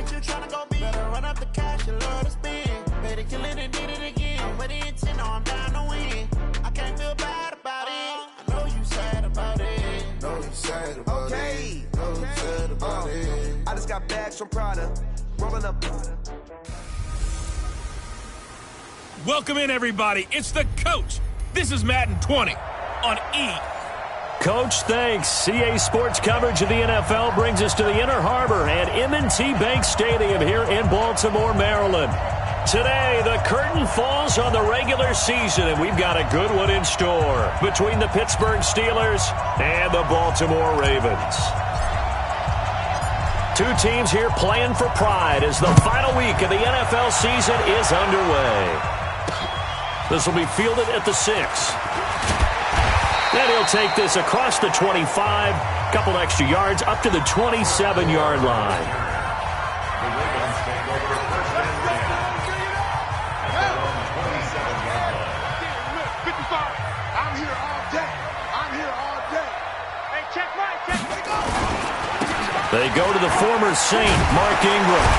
if you tryna go big, better run up the cash, you love to spend. Better kill it and did it again. I'm with the intent, no, I'm down to win. I can't feel bad about it. I know you sad about it. Know you sad about it. Know you sad about it. I just got bags from Prada. Rolling up. Welcome in, everybody. It's the coach. This is Madden 20 on E! Coach, thanks. CA Sports coverage of the NFL brings us to the Inner Harbor at M&T Bank Stadium here in Baltimore, Maryland. Today, the curtain falls on the regular season, and we've got a good one in store between the Pittsburgh Steelers and the Baltimore Ravens. Two teams here playing for pride as the final week of the NFL season is underway. This will be fielded at the 6. And he'll take this across the 25, couple extra yards, up to the 27-yard line. I'm here all day. Hey, check right. They go to the former Saint, Mark Ingram.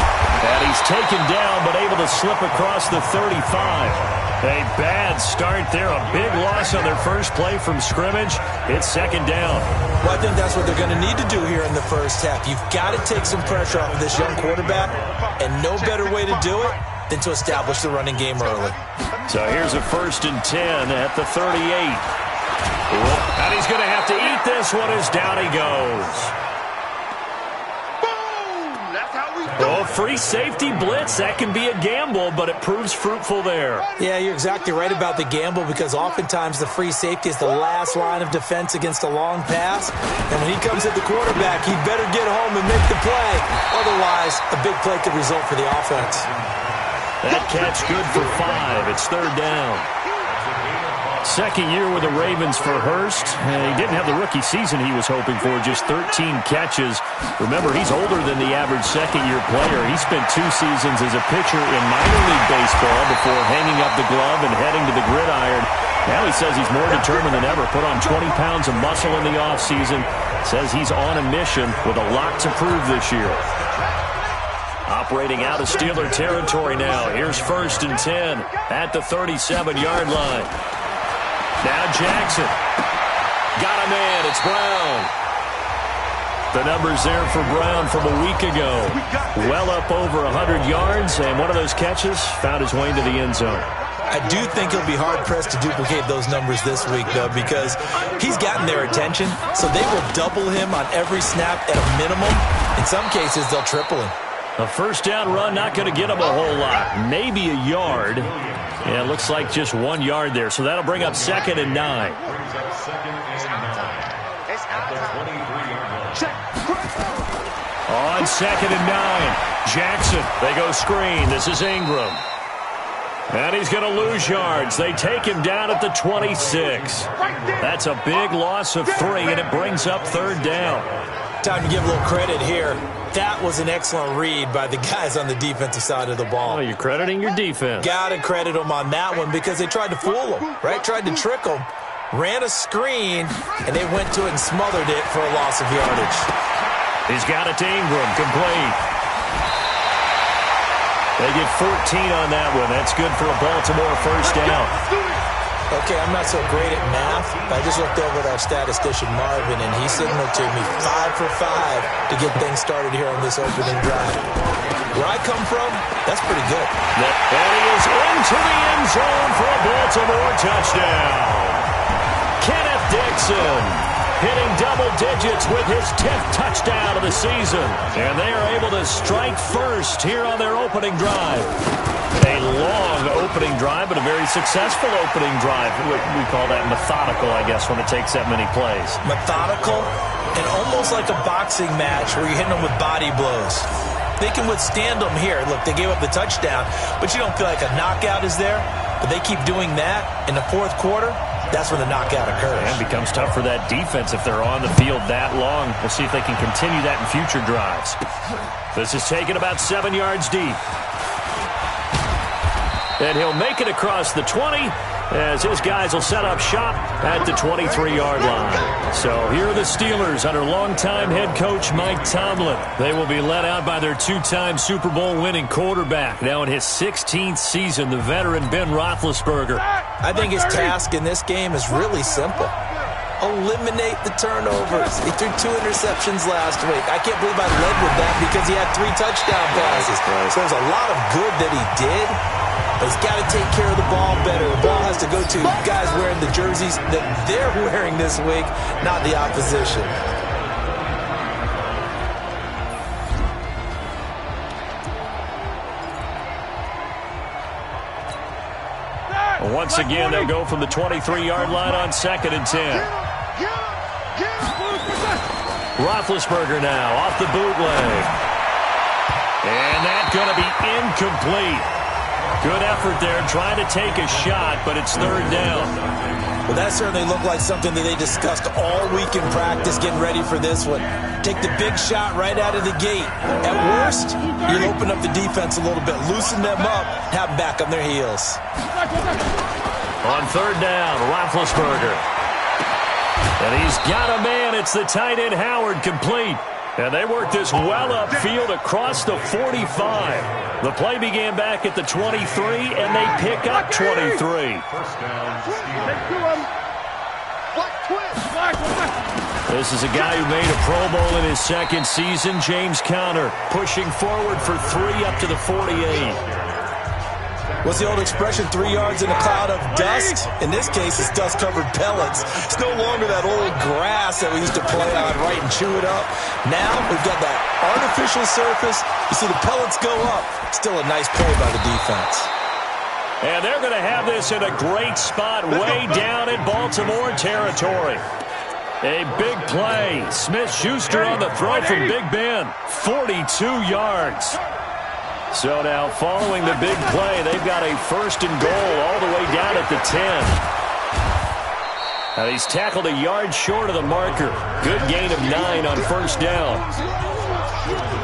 And he's taken down, but able to slip across the 35. A bad start there. A big loss on their first play from scrimmage. It's second down. Well, I think that's what they're going to need to do here in the first half. You've got to take some pressure off of this young quarterback, and no better way to do it than to establish the running game early. So here's a 1st and 10 at the 38. And he's going to have to eat this one as down he goes. Oh, free safety blitz. That can be a gamble, but it proves fruitful there. Yeah, you're exactly right about the gamble because oftentimes the free safety is the last line of defense against a long pass. And when he comes at the quarterback, he'd better get home and make the play. Otherwise, a big play could result for the offense. That catch good for 5. It's 3rd down. Second year with the Ravens for Hurst. He didn't have the rookie season he was hoping for, just 13 catches. Remember, he's older than the average second-year player. He spent 2 seasons as a pitcher in minor league baseball before hanging up the glove and heading to the gridiron. Now he says he's more determined than ever. Put on 20 pounds of muscle in the offseason. Says he's on a mission with a lot to prove this year. Operating out of Steeler territory now. Here's 1st and 10 at the 37-yard line. Now Jackson. Got a man. It's Brown. The numbers there for Brown from a week ago. Well up over 100 yards, and one of those catches found his way into the end zone. I do think he'll be hard-pressed to duplicate those numbers this week, though, because he's gotten their attention, so they will double him on every snap at a minimum. In some cases, they'll triple him. A first down run, not going to get him a whole lot. Maybe a yard. Yeah, it looks like just 1 yard there. So that'll bring up 2nd and 9. On 2nd and 9. Jackson, they go screen. This is Ingram. And he's going to lose yards. They take him down at the 26. That's a big loss of 3, and it brings up 3rd down. Time to give a little credit here. That was an excellent read by the guys on the defensive side of the ball. Oh, you're crediting your defense. Got to credit them on that one because they tried to fool them, right? Tried to trick them. Ran a screen, and they went to it and smothered it for a loss of yardage. He's got it to Ingram. Complete. They get 14 on that one. That's good for a Baltimore first down. Okay, I'm not so great at math, but I just looked over at our statistician, Marvin, and he signaled to me 5 for 5 to get things started here on this opening drive. Where I come from, that's pretty good. And he is into the end zone for a Baltimore touchdown. Kenneth Dixon hitting double digits with his 10th touchdown of the season. And they are able to strike first here on their opening drive. A long opening drive, but a very successful opening drive. We call that methodical, I guess, when it takes that many plays. Methodical and almost like a boxing match where you're hitting them with body blows. They can withstand them here. Look, they gave up the touchdown, but you don't feel like a knockout is there. But they keep doing that in the 4th quarter. That's when the knockout occurs. And it becomes tough for that defense if they're on the field that long. We'll see if they can continue that in future drives. This is taken about 7 yards deep. And he'll make it across the 20 as his guys will set up shop at the 23-yard line. So here are the Steelers under longtime head coach Mike Tomlin. They will be led out by their two-time Super Bowl winning quarterback. Now in his 16th season, the veteran Ben Roethlisberger. I think his task in this game is really simple. Eliminate the turnovers. He threw 2 interceptions last week. I can't believe I led with that because he had 3 touchdown passes. So there's a lot of good that he did, but he's got to take care of the ball better. The ball has to go to guys wearing the jerseys that they're wearing this week, not the opposition. Once again, they'll go from the 23-yard line on 2nd and 10. Roethlisberger now off the bootleg. And that's going to be incomplete. Good effort there trying to take a shot, but it's 3rd down. Well, that certainly looked like something that they discussed all week in practice getting ready for this one. Take the big shot right out of the gate. At worst, you'll open up the defense a little bit, loosen them up, have them back on their heels. On 3rd down, Roethlisberger. And he's got a man. It's the tight end Howard, complete. And they work this well upfield across the 45. The play began back at the 23, and they pick up 23. This is a guy who made a Pro Bowl in his 2nd season, James Conner, pushing forward for 3 up to the 48. What's the old expression, 3 yards in a cloud of dust? In this case, it's dust-covered pellets. It's no longer that old grass that we used to play on, right, and chew it up. Now we've got that artificial surface. You see the pellets go up. Still a nice play by the defense. And they're going to have this in a great spot way down in Baltimore territory. A big play. Smith-Schuster on the throw from Big Ben. 42 yards. So now, following the big play, they've got a 1st and goal all the way down at the 10. Now, he's tackled a yard short of the marker. Good gain of 9 on 1st down.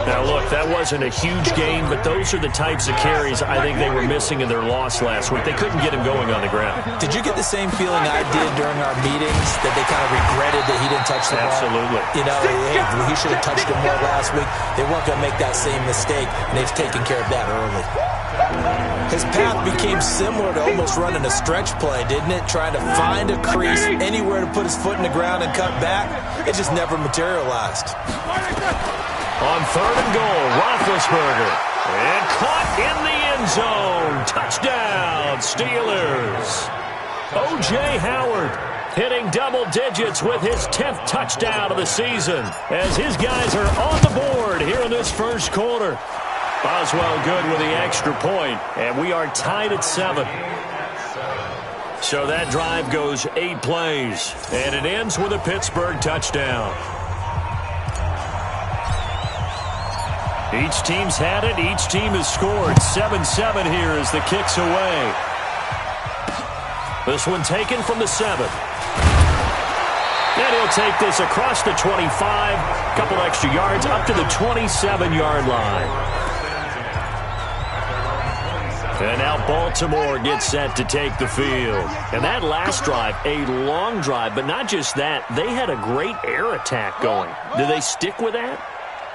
Now, look, that wasn't a huge gain, but those are the types of carries I think they were missing in their loss last week. They couldn't get him going on the ground. Did you get the same feeling I did during our meetings, that they kind of regretted that he didn't touch the ball? Absolutely. You know, hey, he should have touched him more last week. They weren't going to make that same mistake, and they've taken care of that early. His path became similar to almost running a stretch play, didn't it? Trying to find a crease, anywhere to put his foot in the ground and cut back. It just never materialized. On 3rd and goal, Roethlisberger. And caught in the end zone. Touchdown, Steelers. O.J. Howard hitting double digits with his 10th touchdown of the season as his guys are on the board here in this 1st quarter. Boswell good with the extra point, and we are tied at 7. So that drive goes 8 plays, and it ends with a Pittsburgh touchdown. Each team's had it. Each team has scored. 7-7 here as the kick's away. This one taken from the 7. And he'll take this across the 25. Couple extra yards up to the 27-yard line. And now Baltimore gets set to take the field. And that last drive, a long drive, but not just that. They had a great air attack going. Do they stick with that?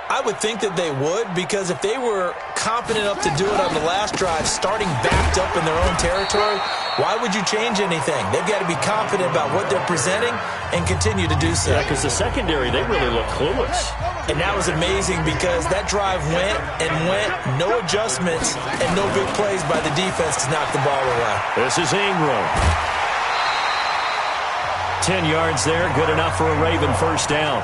I would think that they would, because if they were confident enough to do it on the last drive, starting backed up in their own territory, why would you change anything? They've got to be confident about what they're presenting and continue to do so. Yeah, because the secondary, they really look clueless. And that was amazing because that drive went and went, no adjustments, and no big plays by the defense to knock the ball away. This is Ingram. 10 yards there, good enough for a Raven 1st down.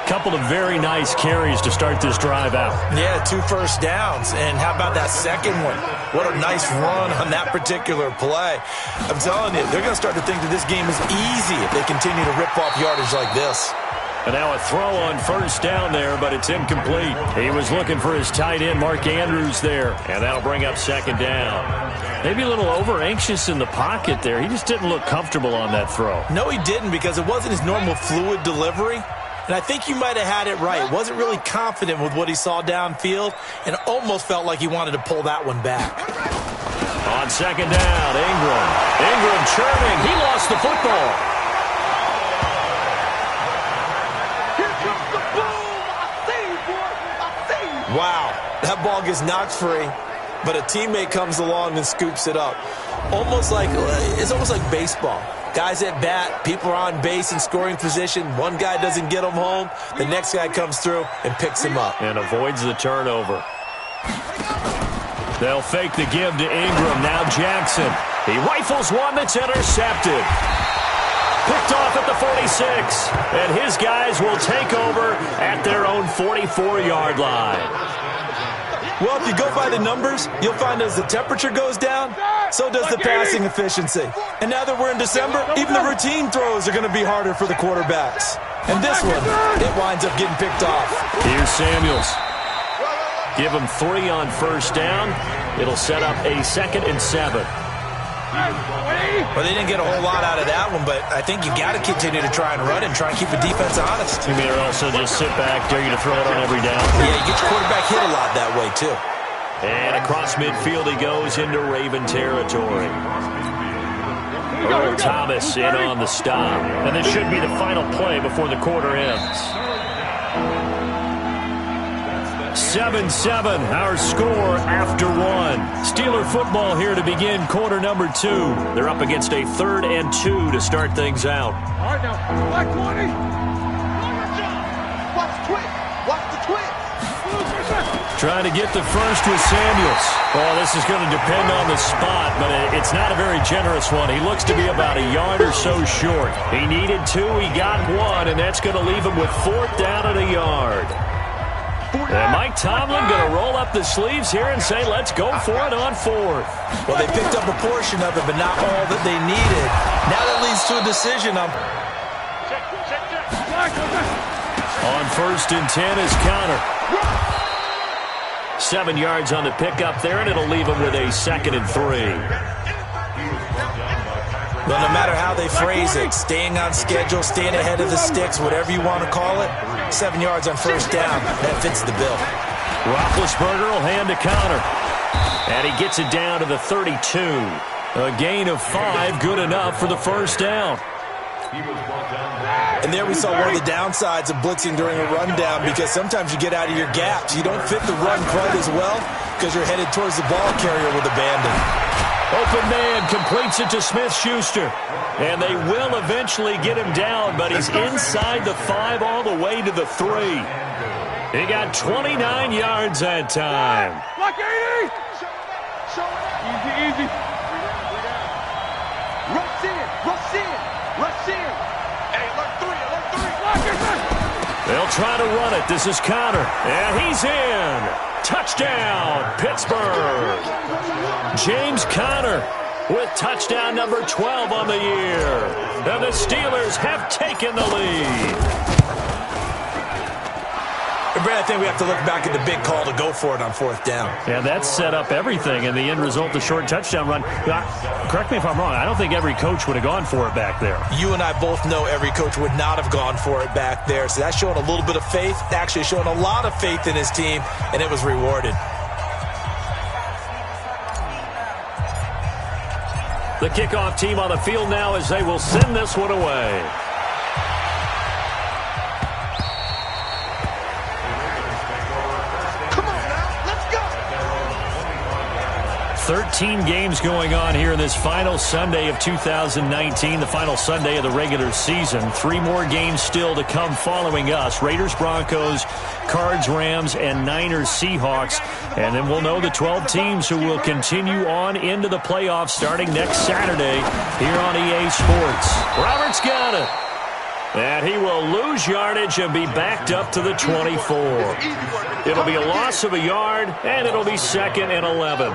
Couple of very nice carries to start this drive out. Yeah, 2 first downs. And how about that second one? What a nice run on that particular play. I'm telling you, they're going to start to think that this game is easy if they continue to rip off yardage like this. And now a throw on 1st down there, but it's incomplete. He was looking for his tight end, Mark Andrews, there. And that'll bring up 2nd down. Maybe a little over-anxious in the pocket there. He just didn't look comfortable on that throw. No, he didn't, because it wasn't his normal fluid delivery. And I think you might have had it right. Wasn't really confident with what he saw downfield and almost felt like he wanted to pull that one back. On second down, Ingram. Ingram churning. He lost the football. Wow, that ball gets knocked free, but a teammate comes along and scoops it up. It's almost like baseball. Guys at bat, people are on base in scoring position. One guy doesn't get him home. The next guy comes through and picks him up. And avoids the turnover. They'll fake the give to Ingram. Now Jackson. He rifles one that's intercepted. Picked off at the 46. And his guys will take over at their own 44-yard line. Well, if you go by the numbers, you'll find as the temperature goes down, so does the passing efficiency. And now that we're in December, even the routine throws are going to be harder for the quarterbacks. And this one, it winds up getting picked off. Here's Samuels. Give him 3 on first down. It'll set up a 2nd and 7. Well, they didn't get a whole lot out of that one, but I think you got to continue to try and run and try and keep the defense honest. You mean also just sit back, dare you to throw it on every down? Yeah, you get your quarterback hit a lot that way, too. And across midfield he goes into Raven territory. Earl Thomas in on the stop. And this should be the final play before the quarter ends. 7-7, our score after 1. Steeler football here to begin quarter number 2. They're up against a 3rd and 2 to start things out. All right, now, back 20. Watch the twist. Watch the twist. Trying to get the first with Samuels. Oh, this is going to depend on the spot, but it's not a very generous one. He looks to be about a yard or so short. He needed 2, he got 1, and that's going to leave him with 4th down at a yard. And Mike Tomlin going to roll up the sleeves here and say, let's go for it on 4th. Well, they picked up a portion of it, but not all that they needed. Now that leads to a decision on 1st and 10 is Connor. 7 yards on the pickup there, and it'll leave him with a 2nd and 3. Well, no matter how they phrase it, staying on schedule, staying ahead of the sticks, whatever you want to call it, 7 yards on first down, that fits the bill. Roethlisberger will hand to Connor. And he gets it down to the 32. A gain of 5, good enough for the first down. And there we saw one of the downsides of blitzing during a rundown, because sometimes you get out of your gaps. You don't fit the run quite as well because you're headed towards the ball carrier with abandon. Open man completes it to Smith-Schuster. And they will eventually get him down, but he's inside the 5 all the way to the 3. He got 29 yards that time. Lock 80. Easy. Rush in. Hey, alert 3. Lock it. They'll try to run it. This is Connor. And he's in. Touchdown, Pittsburgh. James Conner with touchdown number 12 on the year. And the Steelers have taken the lead. Brad, I think we have to look back at the big call to go for it on 4th down. Yeah, that set up everything, and the end result, the short touchdown run. Correct me if I'm wrong. I don't think every coach would have gone for it back there. You and I both know every coach would not have gone for it back there. So that's showing a little bit of faith, actually showing a lot of faith in his team, and it was rewarded. The kickoff team on the field now as they will send this one away. 13 games going on here in this final Sunday of 2019, the final Sunday of the regular season. 3 more games still to come following us. Raiders, Broncos, Cards, Rams, and Niners, Seahawks. And then we'll know the 12 teams who will continue on into the playoffs starting next Saturday here on EA Sports. Roberts got it. And he will lose yardage and be backed up to the 24. It'll be a loss of a yard, and it'll be 2nd and 11.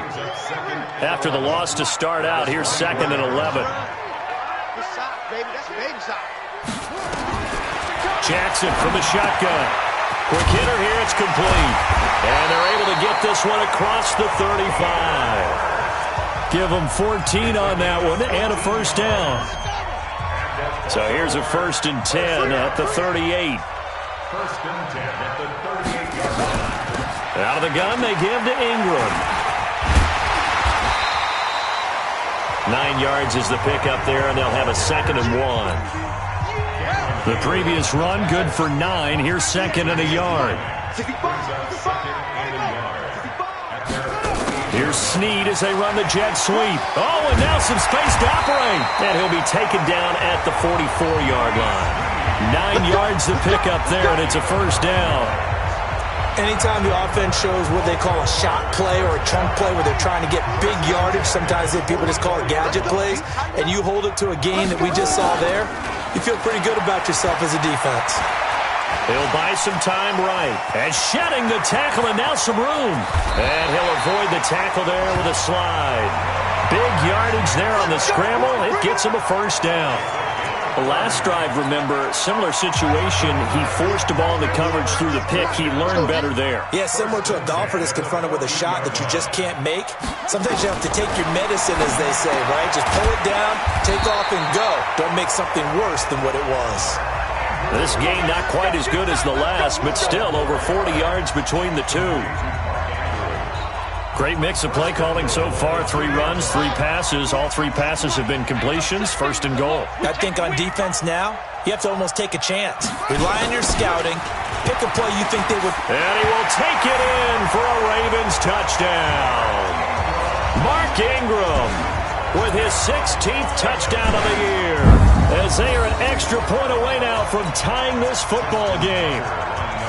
After the loss to start out, here's 2nd and 11. Jackson from the shotgun. Quick hitter here, it's complete. And they're able to get this one across the 35. Give them 14 on that one and a first down. So here's a 1st and 10 at the 38. Out of the gun, they give to Ingram. 9 yards is the pickup there, and they'll have a 2nd and 1. The previous run, good for 9. Here's 2nd and a yard. Here's Snead as they run the jet sweep. Oh, and now some space to operate. And he'll be taken down at the 44-yard line. 9 yards the pickup there, and it's a 1st down. Anytime the offense shows what they call a shot play or a chunk play where they're trying to get big yardage, sometimes people just call it gadget plays, and you hold it to a gain that we just saw there, you feel pretty good about yourself as a defense. He'll buy some time right. And shedding the tackle, and now some room. And he'll avoid the tackle there with a slide. Big yardage there on the scramble. It gets him a 1st down. The last drive, remember, similar situation. He forced the ball in the coverage through the pick. He learned better there. Yeah, similar to a golfer that's confronted with a shot that you just can't make. Sometimes you have to take your medicine, as they say, right? Just pull it down, take off, and go. Don't make something worse than what it was. This game not quite as good as the last, but still over 40 yards between the two. Great mix of play calling so far. 3 runs, 3 passes. All 3 passes have been completions. 1st and goal. I think on defense now, you have to almost take a chance. Rely on your scouting. Pick a play you think they would. And he will take it in for a Ravens touchdown. Mark Ingram with his 16th touchdown of the year, as they are an extra point away now from tying this football game.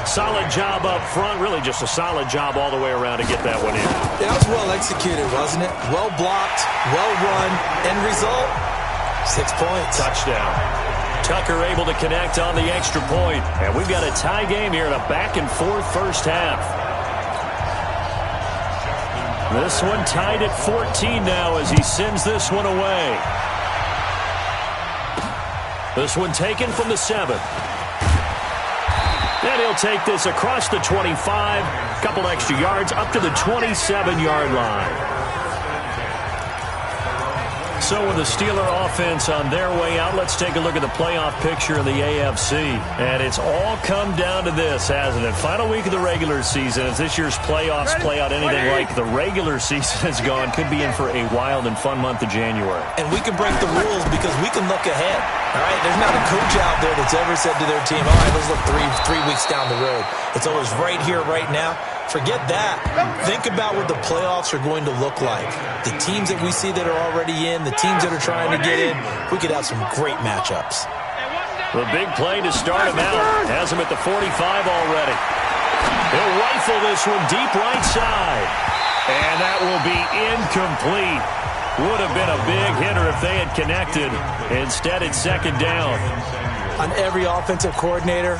Solid job up front, really just a solid job all the way around to get that one in. That was well executed, wasn't it? Well blocked, well run, end result, 6 points. Touchdown. Tucker able to connect on the extra point. And we've got a tie game here in a back-and-forth 1st half. This one tied at 14 now as he sends this one away. This one taken from the 7. And he'll take this across the 25, couple extra yards, up to the 27-yard line. So with the Steeler offense on their way out, let's take a look at the playoff picture of the AFC. And it's all come down to this, hasn't it? Final week of the regular season. As this year's playoffs play out anything like the regular season has gone, could be in for a wild and fun month of January. And we can break the rules because we can look ahead. All right, there's not a coach out there that's ever said to their team, all right, let's look three weeks down the road. It's always right here, right now. Forget that. Think about what the playoffs are going to look like. The teams that we see that are already in, the teams that are trying to get in, we could have some great matchups. The big play to start him out. Has him at the 45 already. He'll rifle this one deep right side. And that will be incomplete. Would have been a big hitter if they had connected. Instead, it's 2nd down. On every offensive coordinator,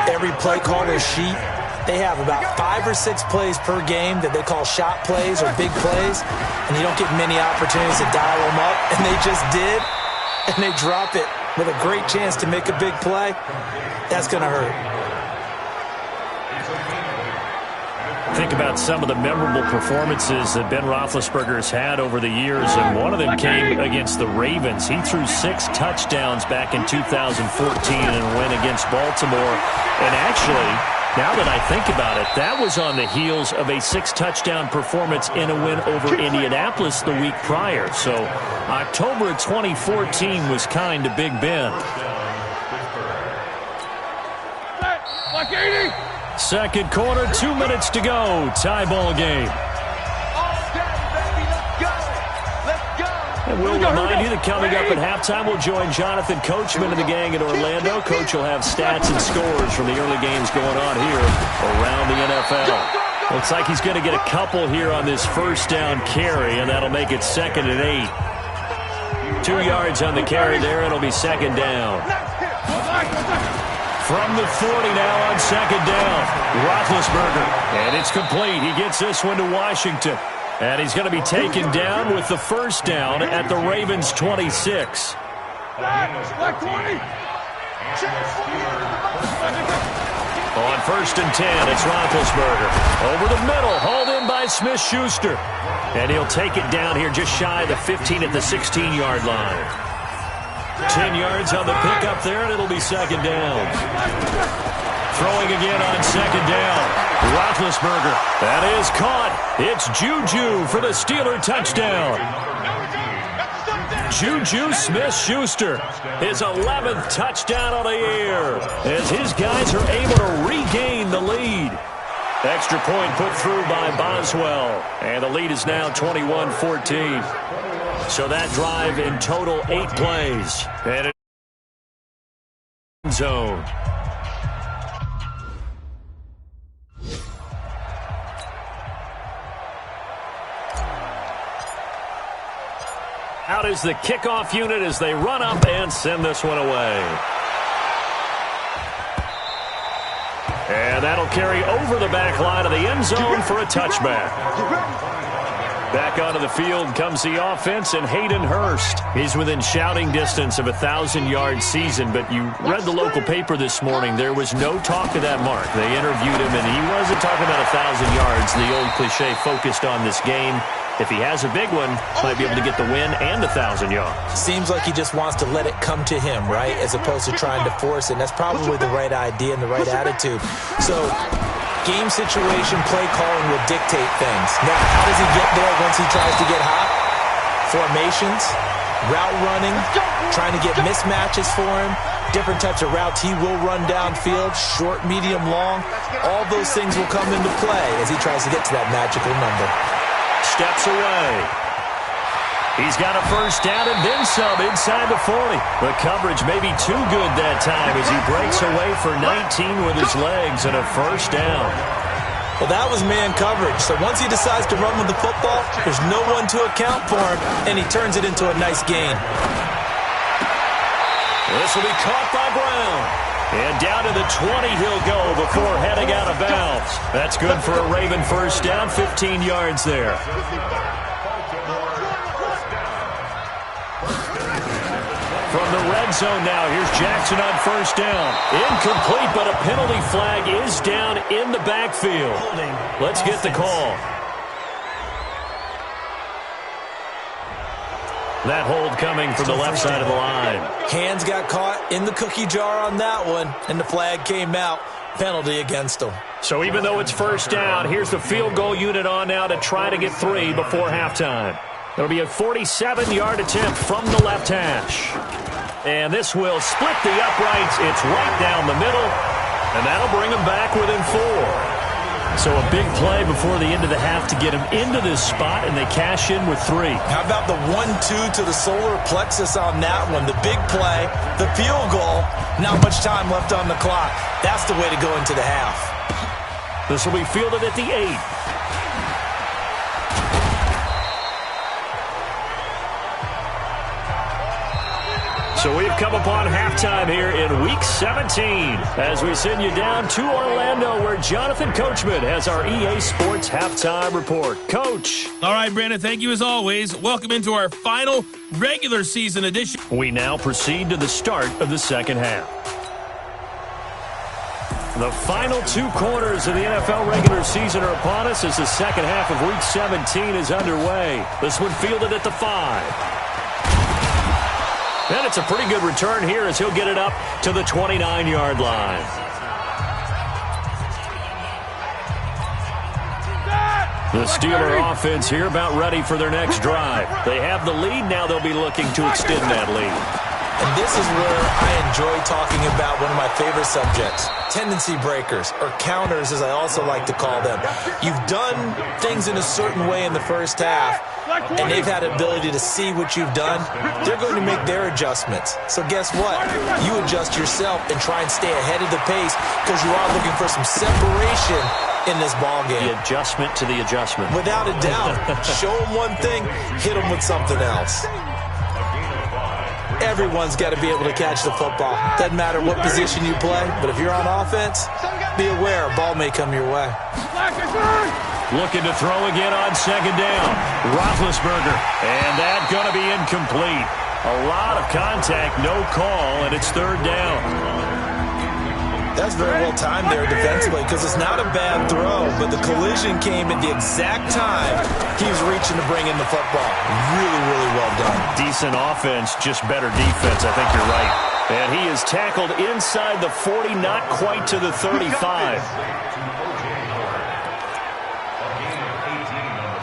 every play caller sheet, they have about 5 or 6 plays per game that they call shot plays or big plays, and you don't get many opportunities to dial them up, and they just did, and they drop it with a great chance to make a big play. That's going to hurt. Think about some of the memorable performances that Ben Roethlisberger's had over the years, and one of them came against the Ravens. He threw 6 touchdowns back in 2014 and win against Baltimore. And actually, now that I think about it, that was on the heels of a 6-touchdown performance in a win over Indianapolis the week prior. So October of 2014 was kind to Big Ben. Like 80. Second quarter, 2 minutes to go. Tie ball game. And we'll remind you that coming up at halftime, we'll join Jonathan Coachman and the gang in Orlando. Coach will have stats and scores from the early games going on here around the NFL. Looks like he's going to get a couple here on this 1st down carry, and that'll make it 2nd and 8. 2 yards on the carry there. It'll be 2nd down. From the 40 now on 2nd down. Roethlisberger. And it's complete. He gets this one to Washington. And he's going to be taken down with the 1st down at the Ravens' 26. Like 20. On 1st and 10, it's Roethlisberger. Over the middle, hauled in by Smith-Schuster. And he'll take it down here just shy of the 15 at the 16-yard line. 10 yards on the pickup there, and it'll be 2nd down. Throwing again on 2nd down. Roethlisberger. That is caught. It's Juju for the Steeler touchdown. Juju Smith-Schuster, his 11th touchdown of the year, as his guys are able to regain the lead. Extra point put through by Boswell, and the lead is now 21-14. So that drive in total 8 plays. And zone. Out is the kickoff unit as they run up and send this one away. And that'll carry over the back line of the end zone for a touchback. Back onto the field comes the offense, and Hayden Hurst. He's within shouting distance of a 1,000-yard season, but you read the local paper this morning. There was no talk of that mark. They interviewed him, and he wasn't talking about 1,000 yards. The old cliche focused on this game. If he has a big one, might be able to get the win and 1,000 yards. Seems like he just wants to let it come to him, right, as opposed to trying to force it. And that's probably the right idea and the right attitude. So game situation, play calling will dictate things. Now, how does he get there once he tries to get hot? Formations, route running, trying to get mismatches for him, different types of routes he will run downfield, short, medium, long. All those things will come into play as he tries to get to that magical number. Steps away. He's got a first down and then some inside the 40. The coverage may be too good that time as he breaks away for 19 with his legs and a first down. Well, that was man coverage. So once he decides to run with the football, there's no one to account for him, and he turns it into a nice gain. This will be caught by Brown. And down to the 20 he'll go before heading out of bounds. That's good for a Raven first down, 15 yards there. From the red zone now, here's Jackson on first down. Incomplete, but a penalty flag is down in the backfield. Let's get the call. That hold coming from the left side of the line. Hands got caught in the cookie jar on that one, and the flag came out. Penalty against him. So even though it's first down, here's the field goal unit on now to try to get 3 before halftime. It'll be a 47-yard attempt from the left hash. And this will split the uprights. It's right down the middle, and that'll bring them back within 4. So a big play before the end of the half to get him into this spot, and they cash in with 3. How about the 1-2 to the solar plexus on that one? The big play, the field goal, not much time left on the clock. That's the way to go into the half. This will be fielded at the 8. So we've come upon halftime here in Week 17 as we send you down to Orlando where Jonathan Coachman has our EA Sports Halftime Report. Coach. All right, Brandon, thank you as always. Welcome into our final regular season edition. We now proceed to the start of the second half. The final 2 quarters of the NFL regular season are upon us as the second half of Week 17 is underway. This one fielded at the 5. And it's a pretty good return here as he'll get it up to the 29-yard line. The Steeler offense here about ready for their next drive. They have the lead. Now they'll be looking to extend that lead. And this is where I enjoy talking about one of my favorite subjects, tendency breakers, or counters as I also like to call them. You've done things in a certain way in the first half, and they've had the ability to see what you've done. They're going to make their adjustments. So guess what? You adjust yourself and try and stay ahead of the pace because you are looking for some separation in this ballgame. The adjustment to the adjustment. Without a doubt. Show them one thing, hit them with something else. Everyone's got to be able to catch the football. Doesn't matter what position you play, but if you're on offense, be aware a ball may come your way. Looking to throw again on second down. Roethlisberger, and that's going to be incomplete. A lot of contact, no call, and it's third down. That's very well timed there defensively because it's not a bad throw, but the collision came at the exact time he was reaching to bring in the football. Really, really well done. Decent offense, just better defense. I think you're right. And he is tackled inside the 40, not quite to the 35.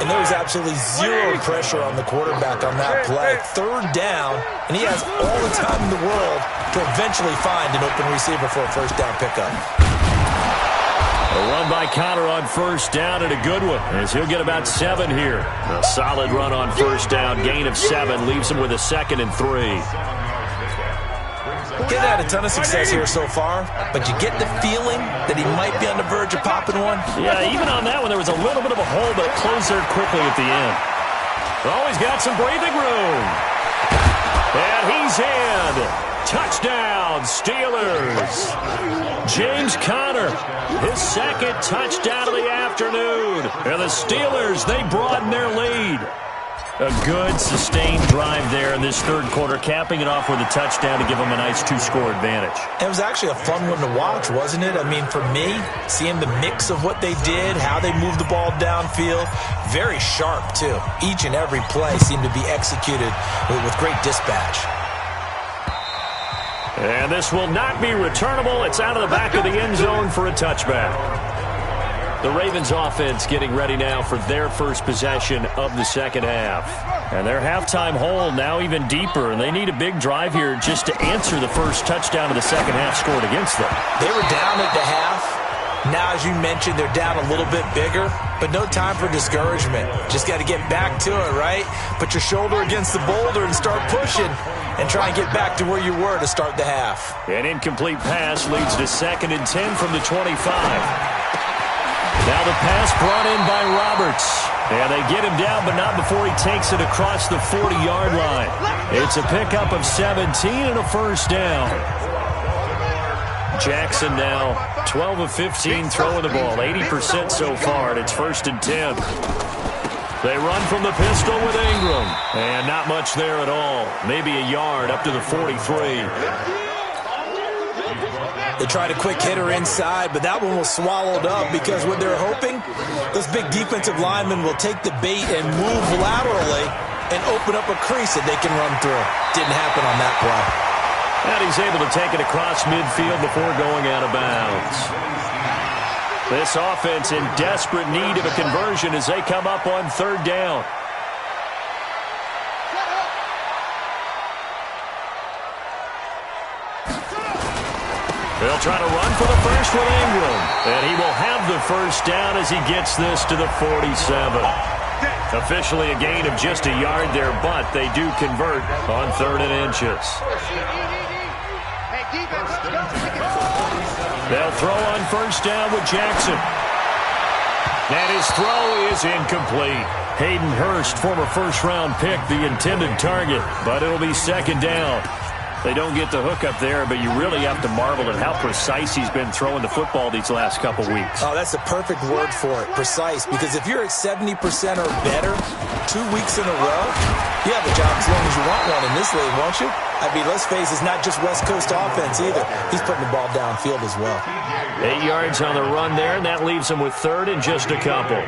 And there was absolutely zero pressure on the quarterback on that play. Third down, and he has all the time in the world to eventually find an open receiver for a first down pickup. A run by Connor on first down, and a good one, as he'll get about 7 here. A solid run on first down, gain of 7, leaves him with a 2nd and 3. He's had a ton of success here so far, but you get the feeling that he might be on the verge of popping one. Yeah, even on that one, there was a little bit of a hole, but it closed there quickly at the end. Always got some breathing room. And he's in. Touchdown, Steelers. James Conner, his 2nd touchdown of the afternoon. And the Steelers, they broaden their lead. A good, sustained drive there in this third quarter, capping it off with a touchdown to give them a nice 2-score advantage. It was actually a fun one to watch, wasn't it? I mean, for me, seeing the mix of what they did, how they moved the ball downfield, very sharp, too. Each and every play seemed to be executed with great dispatch. And this will not be returnable. It's out of the back of the end zone for a touchback. The Ravens offense getting ready now for their first possession of the second half. And their halftime hole now even deeper, and they need a big drive here just to answer the first touchdown of the second half scored against them. They were down at the half. Now, as you mentioned, they're down a little bit bigger, but no time for discouragement. Just got to get back to it, right? Put your shoulder against the boulder and start pushing and try and get back to where you were to start the half. An incomplete pass leads to 2nd and 10 from the 25. Now the pass brought in by Roberts. And they get him down, but not before he takes it across the 40-yard line. It's a pickup of 17 and a first down. Jackson now 12 of 15 throwing the ball, 80% so far, and it's 1st and 10. They run from the pistol with Ingram. And not much there at all. Maybe a yard up to the 43. They tried a quick hitter inside, but that one was swallowed up because what they're hoping, those big defensive linemen will take the bait and move laterally and open up a crease that they can run through. Didn't happen on that play. And he's able to take it across midfield before going out of bounds. This offense in desperate need of a conversion as they come up on 3rd down. They'll try to run for the first with Ingram. And he will have the first down as he gets this to the 47. Officially a gain of just a yard there, but they do convert on 3rd and inches. They'll throw on first down with Jackson. And his throw is incomplete. Hayden Hurst, former first-round pick, the intended target, but it'll be 2nd down. They don't get the hook up there, but you really have to marvel at how precise he's been throwing the football these last couple weeks. Oh, that's the perfect word for it, precise, because if you're at 70% or better 2 weeks in a row, you have a job as long as you want one in this league, won't you? I mean, let's face it, it's not just West Coast offense either. He's putting the ball downfield as well. 8 yards on the run there, and that leaves him with 3rd and just a couple.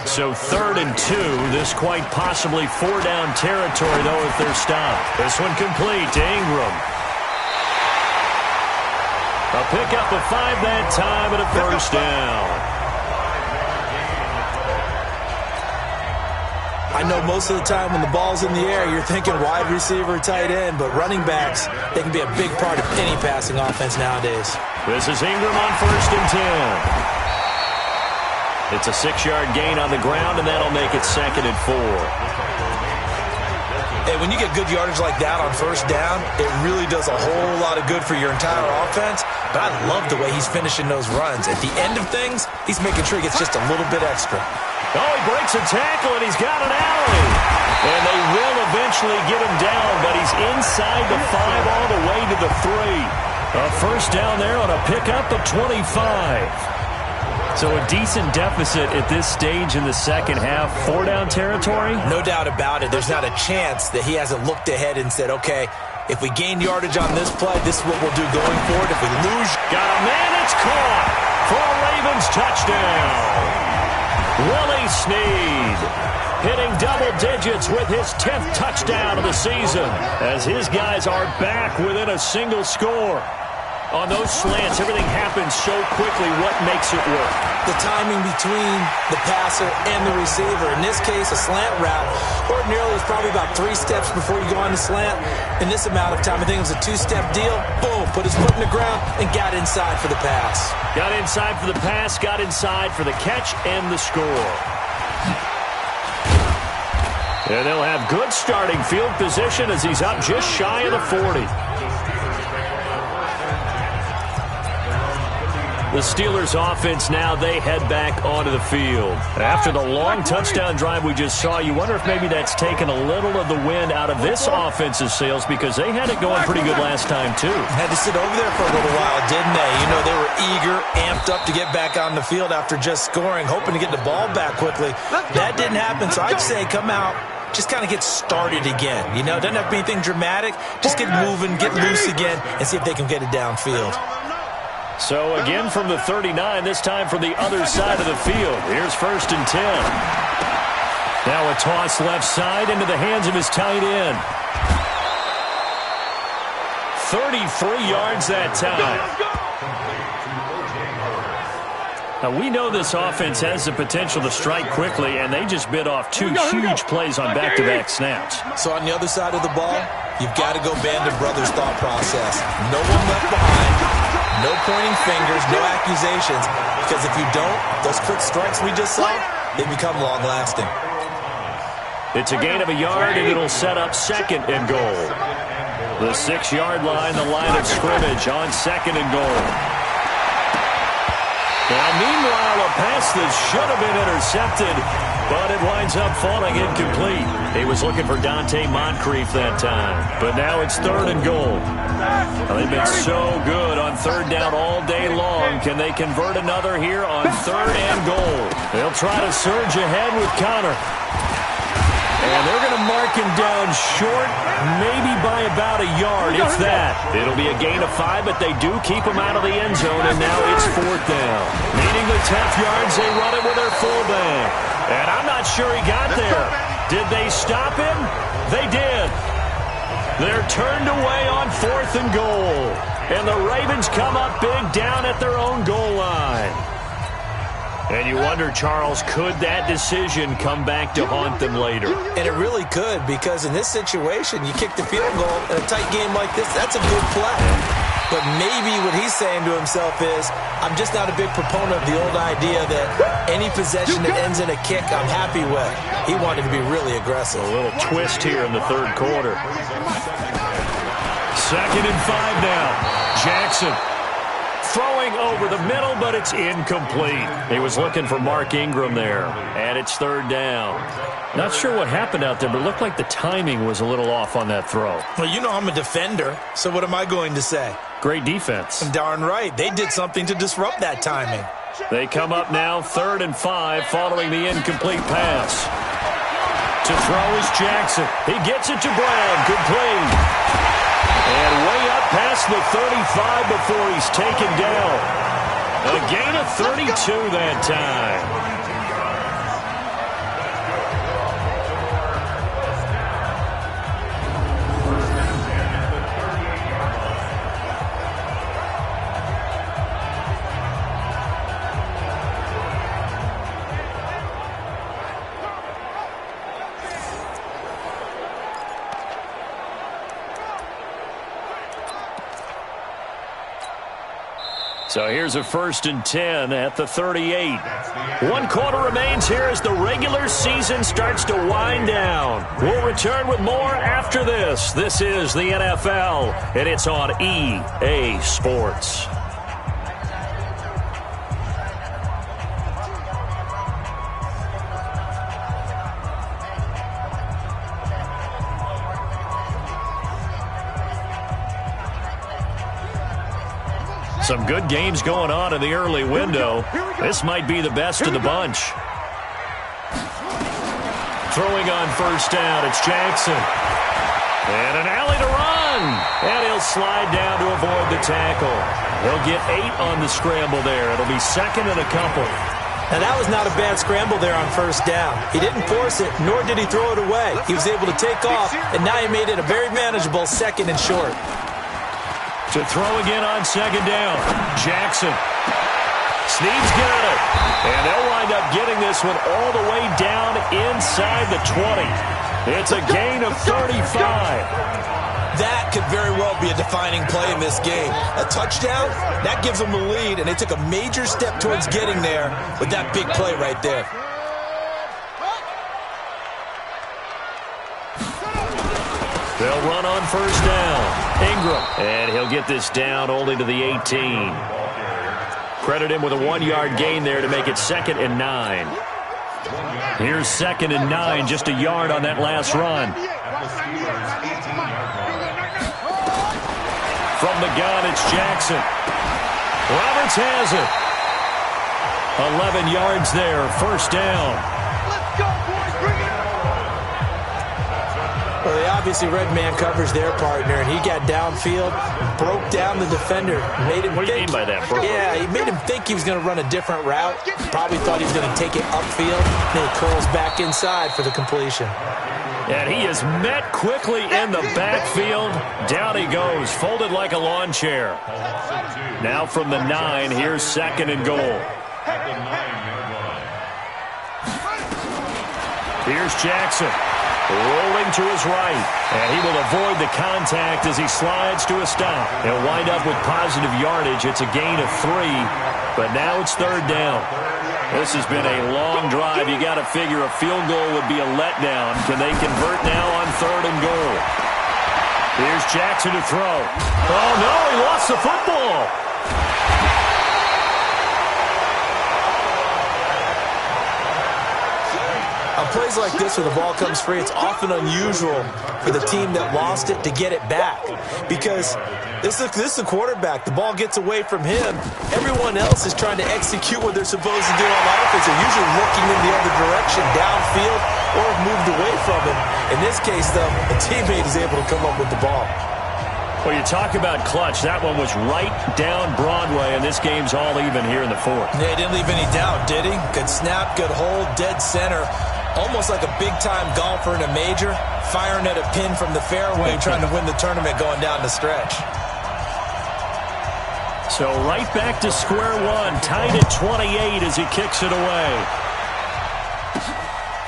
So 3rd and 2, this quite possibly 4-down territory, though, if they're stopped. This one complete to Ingram. A pickup of 5 that time and a first down. I know most of the time when the ball's in the air, you're thinking wide receiver, tight end, but running backs, they can be a big part of any passing offense nowadays. This is Ingram on 1st and 10. It's a 6-yard gain on the ground, and that'll make it 2nd and 4. Hey, when you get good yardage like that on first down, it really does a whole lot of good for your entire offense. But I love the way he's finishing those runs. At the end of things, he's making sure he gets just a little bit extra. Oh, he breaks a tackle, and he's got an alley. And they will eventually get him down, but he's inside the 5 all the way to the 3. A first down there on a pickup of 25. So a decent deficit at this stage in the second half. 4-down territory? No doubt about it. There's not a chance that he hasn't looked ahead and said, okay, if we gain yardage on this play, this is what we'll do going forward. If we lose... Got a man, it's caught for a Ravens touchdown. Willie Snead hitting double digits with his 10th touchdown of the season as his guys are back within a single score. On those slants, everything happens so quickly. What makes it work? The timing between the passer and the receiver. In this case, a slant route ordinarily is probably about 3 steps before you go on the slant. In this amount of time, I think it was a 2-step deal. Boom, put his foot in the ground and got inside for the pass. Got inside for the pass, got inside for the catch and the score. And they'll have good starting field position as he's up just shy of the 40. The Steelers offense now, they head back onto the field. After the long touchdown drive we just saw, you wonder if maybe that's taken a little of the wind out of this offense's sails because they had it going pretty good last time too. Had to sit over there for a little while, didn't they? You know, they were eager, amped up to get back on the field after just scoring, hoping to get the ball back quickly. That didn't happen, so I'd say come out, just kind of get started again. You know, doesn't have to be anything dramatic. Just get moving, get loose again, and see if they can get it downfield. So again from the 39, this time from the other side of the field. Here's 1st and 10. Now a toss left side into the hands of his tight end. 33 yards that time. Now, we know this offense has the potential to strike quickly, and they just bit off 2 huge plays on back-to-back snaps. So on the other side of the ball, you've got to go Band of Brothers thought process. No one left behind, no pointing fingers, no accusations, because if you don't, those quick strikes we just saw, they become long-lasting. It's a gain of a yard, and it'll set up 2nd and goal. The 6-yard line, the line of scrimmage on 2nd and goal. Now, meanwhile, a pass that should have been intercepted, but it winds up falling incomplete. He was looking for Dante Moncrief that time, but now it's 3rd and goal. Now, they've been so good on 3rd down all day long. Can they convert another here on 3rd and goal? They'll try to surge ahead with Connor. And they're going to mark him down short, maybe by about a yard, if that. It'll be a gain of 5, but they do keep him out of the end zone, and now it's 4th down. Needing the tough yards, they run it with their fullback. And I'm not sure he got there. Did they stop him? They did. They're turned away on 4th and goal. And the Ravens come up big down at their own goal line. And you wonder, Charles, could that decision come back to haunt them later? And it really could, because in this situation, you kick the field goal in a tight game like this, that's a good play. But maybe what he's saying to himself is, I'm just not a big proponent of the old idea that any possession that ends in a kick I'm happy with. He wanted to be really aggressive. A little twist here in the 3rd quarter. 2nd and 5 now. Jackson. Throwing over the middle, but it's incomplete. He was looking for Mark Ingram there, and it's 3rd down. Not sure what happened out there, but it looked like the timing was a little off on that throw. Well, you know I'm a defender, so what am I going to say? Great defense. Darn right. They did something to disrupt that timing. They come up now 3rd and 5 following the incomplete pass. To throw is Jackson. He gets it to Brown. Complete. And way up past the 35 before he's taken down. A gain of 32 that time. So here's a 1st and 10 at the 38. 1 quarter remains here as the regular season starts to wind down. We'll return with more after this. This is the NFL, and it's on EA Sports. Some good games going on in the early window. This might be the best of the bunch. Throwing on 1st down, it's Jackson. And an alley to run. And he'll slide down to avoid the tackle. He'll get 8 on the scramble there. It'll be 2nd and a couple. Now, that was not a bad scramble there on 1st down. He didn't force it, nor did he throw it away. He was able to take off, and now he made it a very manageable 2nd and short. To throw again on second down. Jackson. Snead's got it. And they'll wind up getting this one all the way down inside the 20. It's a gain of 35. That could very well be a defining play in this game. A touchdown, that gives them the lead, and they took a major step towards getting there with that big play right there. They'll run on first down. Ingram. And he'll get this down only to the 18. Credit him with a 1-yard gain there to make it 2nd and 9. Here's 2nd and 9, just a yard on that last run. From the gun, it's Jackson. Roberts has it. 11 yards there, first down. Let's go, boys. Bring it on. Well, they obviously read man coverage their partner, and he got downfield, broke down the defender, made him What do you mean by that, bro? Yeah, he made him think he was going to run a different route. Probably thought he was going to take it upfield. Then he curls back inside for the completion. And he is met quickly in the backfield. Down he goes, folded like a lawn chair. Now from the 9, here's 2nd and goal. Here's Jackson. Rolling to his right, and he will avoid the contact as he slides to a stop. He'll wind up with positive yardage. It's a gain of 3, but now it's 3rd down. This has been a long drive. You got to figure a field goal would be a letdown. Can they convert now on 3rd and goal? Here's Jackson to throw. Oh, no, he lost the football. On plays like this where the ball comes free, it's often unusual for the team that lost it to get it back. Because this is the quarterback. The ball gets away from him. Everyone else is trying to execute what they're supposed to do on offense. They're usually looking in the other direction, downfield, or have moved away from him. In this case, though, a teammate is able to come up with the ball. Well, you talk about clutch. That one was right down Broadway, and this game's all even here in the 4th. Yeah, he didn't leave any doubt, did he? Good snap, good hold, dead center. Almost like a big-time golfer in a major, firing at a pin from the fairway, trying to win the tournament going down the stretch. So right back to square one, tied at 28 as he kicks it away.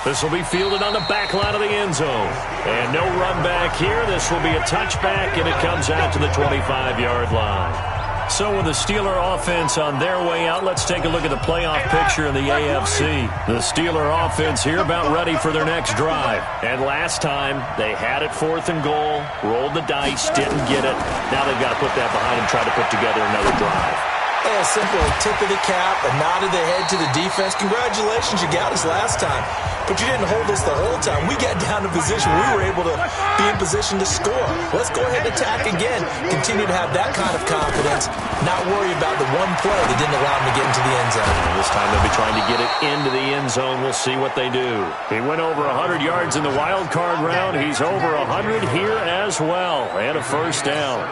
This will be fielded on the back line of the end zone. And no run back here. This will be a touchback, and it comes out to the 25-yard line. So with the Steeler offense on their way out, let's take a look at the playoff picture in the AFC. The Steeler offense here about ready for their next drive. And last time, they had it 4th and goal, rolled the dice, didn't get it. Now they've got to put that behind them, try to put together another drive. Yeah, simple tip of the cap, a nod of the head to the defense. Congratulations, you got us last time. But you didn't hold us the whole time. We got down to position. We were able to be in position to score. Let's go ahead and attack again. Continue to have that kind of confidence. Not worry about the one play that didn't allow them to get into the end zone. And this time they'll be trying to get it into the end zone. We'll see what they do. He went over 100 yards in the wild card round. He's over 100 here as well. And a first down.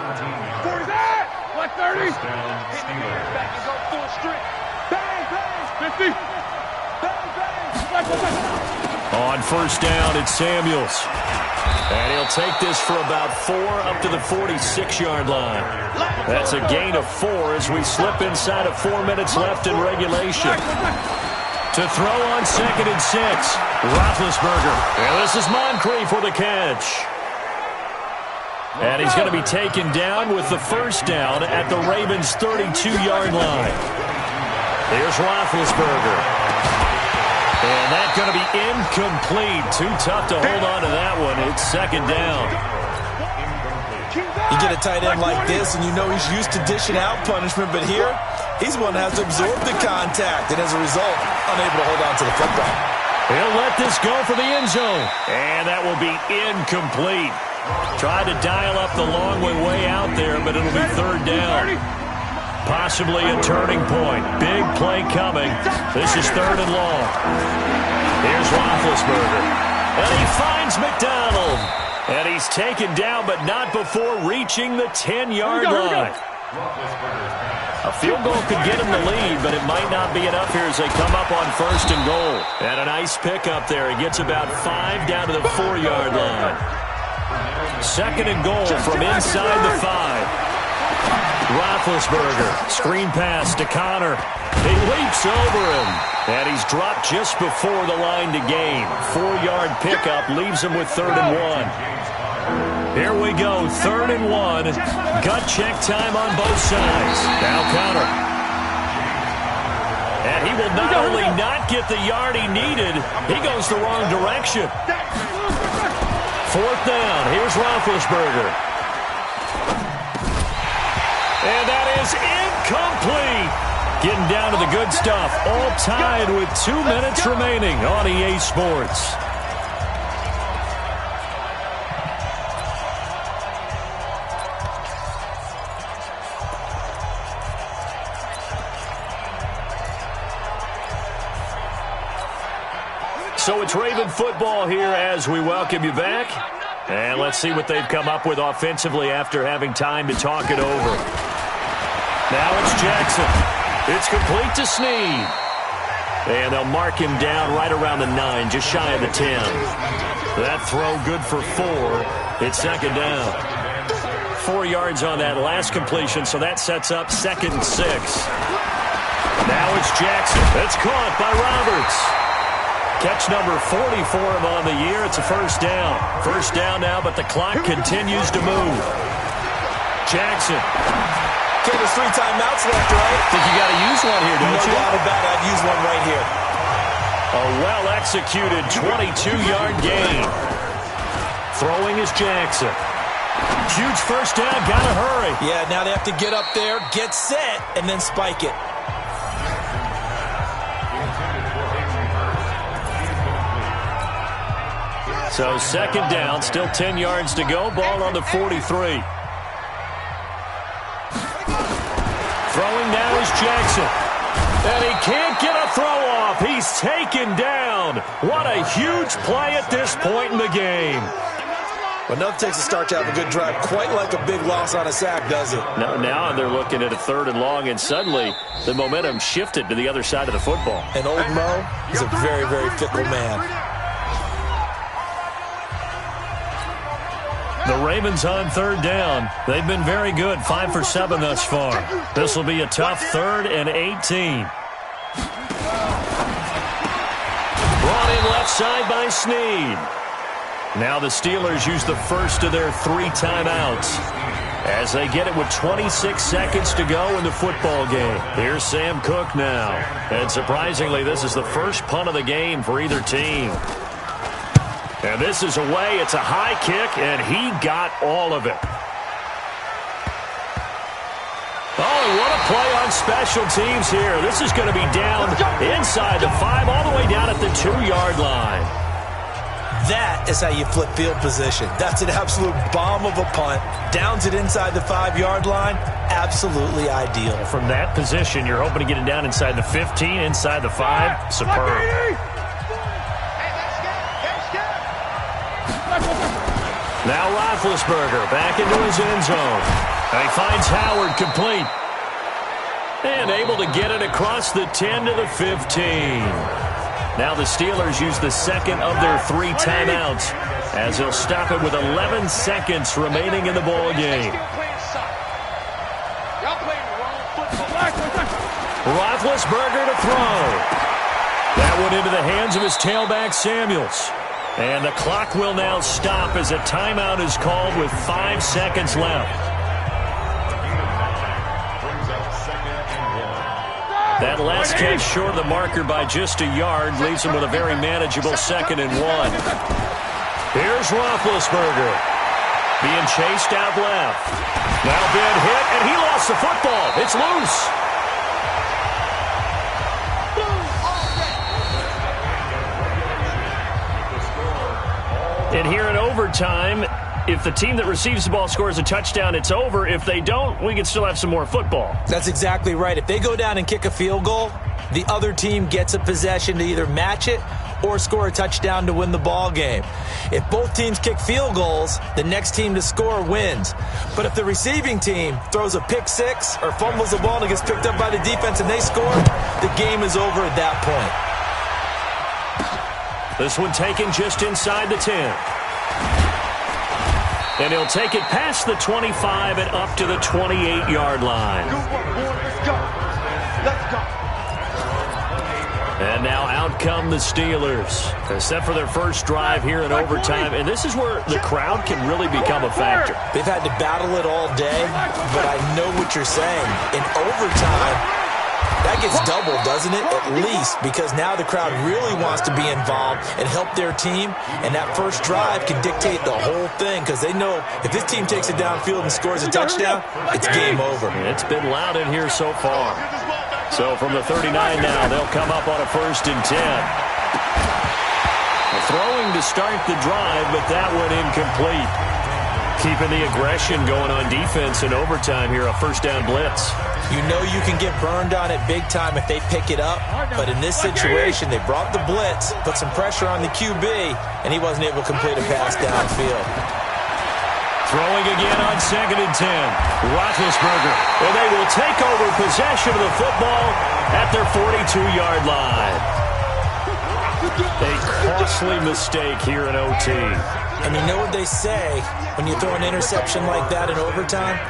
Where's that? Like 30. Back and go full street. Bang, bang. 50. Bang, bang. On first down, it's Samuels. And he'll take this for about 4 up to the 46-yard line. That's a gain of 4 as we slip inside of 4 minutes left in regulation. To throw on 2nd and 6, Roethlisberger. And this is Moncrief for the catch. And he's going to be taken down with the first down at the Ravens' 32-yard line. Here's Roethlisberger. And that's going to be incomplete. Too tough to hold on to that one. It's 2nd down. You get a tight end like this, and you know he's used to dishing out punishment, but here, he's one that has to absorb the contact, and as a result, unable to hold on to the football. He'll let this go for the end zone. And that will be incomplete. Tried to dial up the long way out there, but it'll be 3rd down. Possibly a turning point. Big play coming. This is 3rd and long. Here's Roethlisberger. And he finds McDonald. And he's taken down, but not before reaching the 10-yard line. A field goal could get him the lead, but it might not be enough here as they come up on 1st and goal. And a nice pickup there. He gets about 5 down to the 4-yard line. 2nd and goal from inside the 5. Roethlisberger, screen pass to Connor. He leaps over him, and he's dropped just before the line to gain. 4-yard pickup leaves him with 3rd and 1. Here we go, 3rd and 1. Gut check time on both sides. Now Connor. And he will not only not get the yard he needed, he goes the wrong direction. 4th down, here's Roethlisberger. And that is incomplete. Getting down to the good stuff. All tied with 2 minutes remaining on EA Sports. So it's Raven football here as we welcome you back. And let's see what they've come up with offensively after having time to talk it over. Now it's Jackson. It's complete to Snead. And they'll mark him down right around the 9, just shy of the 10. That throw good for 4. It's 2nd down. 4 yards on that last completion, so that sets up 2nd and 6. Now it's Jackson. That's caught by Roberts. Catch number 40 for him on the year. It's a 1st down. 1st down now, but the clock continues to move. Jackson. Okay, there's 3 timeouts left, right? Think you got to use one here, don't you? No doubt about it. I'd use one right here. A well-executed 22-yard gain. Throwing is Jackson. Huge 1st down. Got to hurry. Yeah, now they have to get up there, get set, and then spike it. So 2nd down, still 10 yards to go. Ball on the 43. Throwing now is Jackson. And he can't get a throw off. He's taken down. What a huge play at this point in the game. Well, nothing takes a start to have a good drive quite like a big loss on a sack, does it? Now they're looking at a 3rd and long, and suddenly the momentum shifted to the other side of the football. And old Mo is a very, very fickle man. The Ravens on 3rd down. They've been very good, 5 for 7 thus far. This will be a tough 3rd and 18. Brought in left side by Snead. Now the Steelers use the first of their 3 timeouts as they get it with 26 seconds to go in the football game. Here's Sam Cook now. And surprisingly, this is the first punt of the game for either team. And this is away. It's a high kick, and he got all of it. Oh, and what a play on special teams here. This is going to be down inside the 5, all the way down at the 2-yard line. That is how you flip field position. That's an absolute bomb of a punt. Downs it inside the 5-yard line. Absolutely ideal. From that position, you're hoping to get it down inside the 15, inside the 5. Superb. Now Roethlisberger back into his end zone. And he finds Howard complete. And able to get it across the 10 to the 15. Now the Steelers use the 2nd of their 3 timeouts as they'll stop it with 11 seconds remaining in the ball game. Roethlisberger to throw. That one into the hands of his tailback Samuels. And the clock will now stop as a timeout is called with 5 seconds left. That last catch short of the marker by just a yard leaves him with a very manageable 2nd and 1. Here's Roethlisberger being chased out left. Now big hit, and he lost the football. It's loose. And here in overtime, if the team that receives the ball scores a touchdown, it's over. If they don't, we can still have some more football. That's exactly right. If they go down and kick a field goal, the other team gets a possession to either match it or score a touchdown to win the ball game. If both teams kick field goals, the next team to score wins. But if the receiving team throws a pick 6 or fumbles the ball and it gets picked up by the defense and they score, the game is over at that point. This one taken just inside the 10. And he'll take it past the 25 and up to the 28-yard line. Let's go. Let's go. And now out come the Steelers. They're set for their first drive here in overtime. And this is where the crowd can really become a factor. They've had to battle it all day, but I know what you're saying. In overtime, that gets doubled, doesn't it? At least, because now the crowd really wants to be involved and help their team. And that first drive can dictate the whole thing because they know if this team takes it downfield and scores a touchdown, it's game over. It's been loud in here so far. So from the 39 now, they'll come up on a 1st and 10. Throwing to start the drive, but that one incomplete. Keeping the aggression going on defense in overtime here, a 1st down blitz. You know you can get burned on it big time if they pick it up, but in this situation, they brought the blitz, put some pressure on the QB, and he wasn't able to complete a pass downfield. Throwing again on 2nd and 10. Roethlisberger. And they will take over possession of the football at their 42-yard line. A costly mistake here in OT. And you know what they say, when you throw an interception like that in overtime,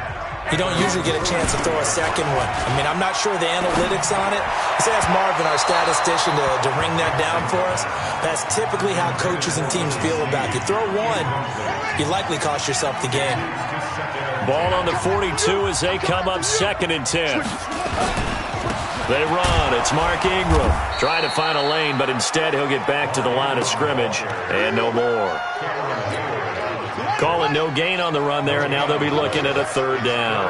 you don't usually get a chance to throw a second one. I mean, I'm not sure the analytics on it. Let's ask Marvin, our statistician, to ring that down for us. That's typically how coaches and teams feel about it. You throw one, you likely cost yourself the game. Ball on the 42 as they come up 2nd and 10. They run. It's Mark Ingram. Trying to find a lane, but instead he'll get back to the line of scrimmage. And no more. Calling no gain on the run there, and now they'll be looking at a 3rd down.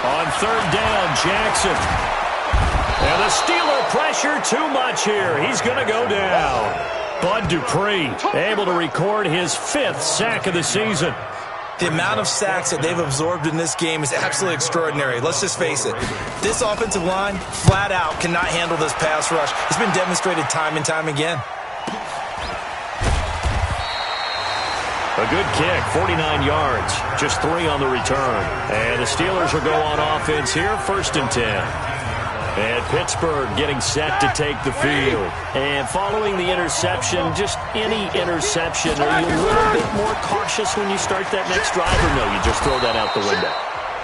On 3rd down, Jackson. And the Steeler pressure too much here. He's going to go down. Bud Dupree able to record his 5th sack of the season. The amount of sacks that they've absorbed in this game is absolutely extraordinary. Let's just face it. This offensive line, flat out, cannot handle this pass rush. It's been demonstrated time and time again. A good kick, 49 yards, just 3 on the return. And the Steelers will go on offense here, 1st and 10. And Pittsburgh getting set to take the field. And following the interception, just any interception, are you a little bit more cautious when you start that next drive, or no, you just throw that out the window?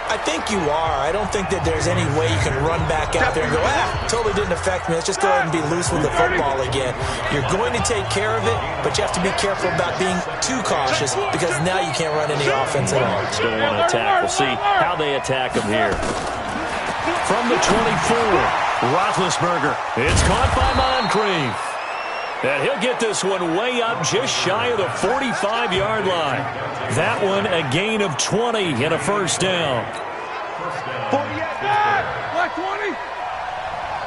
I think you are. I don't think that there's any way you can run back out there and go, totally didn't affect me. Let's just go ahead and be loose with the football again. You're going to take care of it, but you have to be careful about being too cautious because now you can't run any offense at all. Still want to attack. We'll see how they attack him here. From the 24, Roethlisberger. It's caught by Moncrief. And he'll get this one way up just shy of the 45-yard line. That one a gain of 20 and a 1st down. 48. Black 20.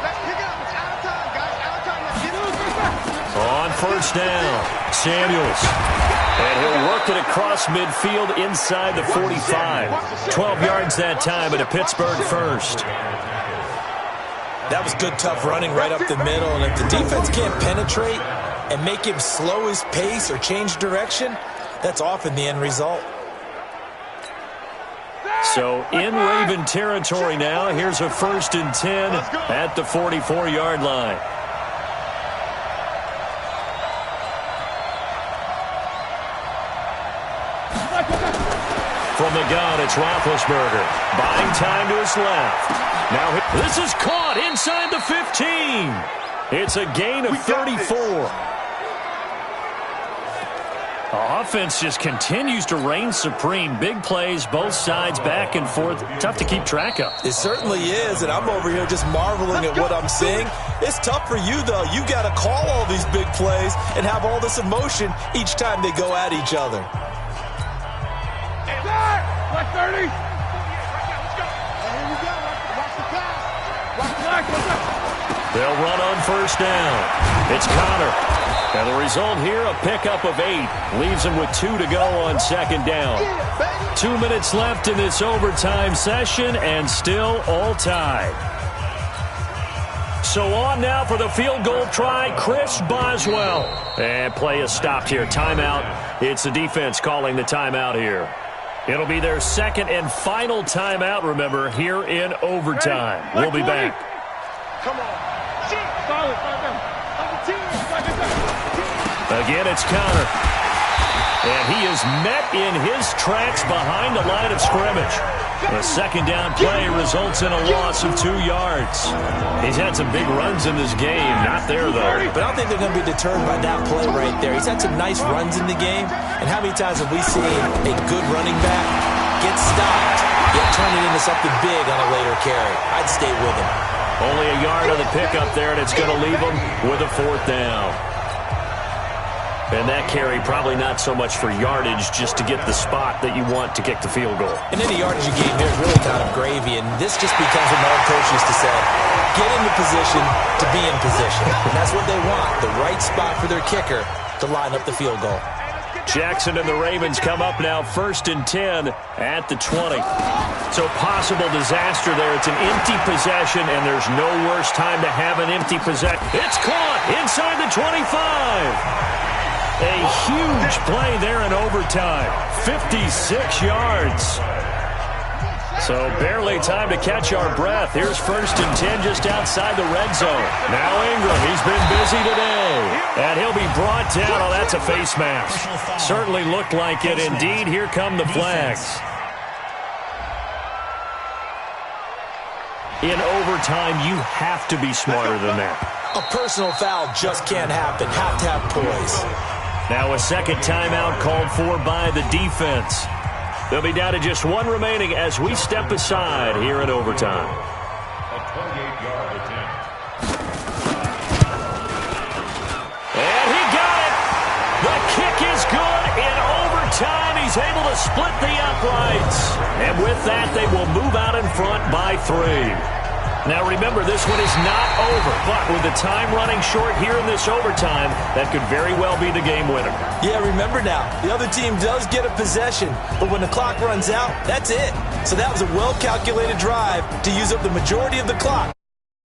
Let's pick it up. It's out of time, guys. Out of time. Let's get it. On 1st down, Samuels. And he'll work it across midfield inside the 45. 12 yards that time at a Pittsburgh 1st. That was good, tough running right up the middle. And if the defense can't penetrate and make him slow his pace or change direction, that's often the end result. So in Raven territory now, here's a 1st and 10 at the 44-yard line. From the gun, it's Roethlisberger. Buying time to his left. Now this is caught inside the 15. It's a gain of 34. The offense just continues to reign supreme. Big plays, both sides, back and forth. Tough to keep track of. It certainly is, and I'm over here just marveling at what I'm seeing. It's tough for you, though. You got to call all these big plays and have all this emotion each time they go at each other. Black 30. Here we go. Watch the pass. Watch the back. They'll run on 1st down. It's Connor. And the result here, a pickup of 8. Leaves him with 2 to go on 2nd down. 2 minutes left in this overtime session, and still all tied. So on now for the field goal try, Chris Boswell. And play is stopped here. Timeout. It's the defense calling the timeout here. It'll be their 2nd and final timeout, remember, here in overtime. We'll be back. Come on. Solid. Again, it's Connor. And he is met in his tracks behind the line of scrimmage. The second down play results in a loss of 2 yards. He's had some big runs in this game. Not there, though. But I don't think they're going to be deterred by that play right there. He's had some nice runs in the game. And how many times have we seen a good running back get stopped, yet turn it into something big on a later carry? I'd stay with him. Only a yard on the pickup there, and it's going to leave him with a 4th down. And that carry probably not so much for yardage, just to get the spot that you want to kick the field goal. And any yardage you gain here is really kind of gravy, and this just becomes what my old coach used to say, get in the position to be in position. And that's what they want, the right spot for their kicker to line up the field goal. Jackson and the Ravens come up now 1st and 10 at the 20. So possible disaster there. It's an empty possession, and there's no worse time to have an empty possession. It's caught inside the 25. A huge play there in overtime. 56 yards. So barely time to catch our breath. Here's 1st and 10 just outside the red zone. Now Ingram, he's been busy today. And he'll be brought down. Oh, that's a face mask. Certainly looked like it. Indeed, here come the flags. In overtime, you have to be smarter than that. A personal foul just can't happen. Have to have poise. Now a second timeout called for by the defense. They'll be down to just 1 remaining as we step aside here in overtime. A 28-yard attempt. And he got it. The kick is good in overtime. He's able to split the uprights. And with that, they will move out in front by 3. Now remember, this one is not over, but with the time running short here in this overtime, that could very well be the game winner. Yeah, remember now, the other team does get a possession, but when the clock runs out, that's it. So that was a well-calculated drive to use up the majority of the clock.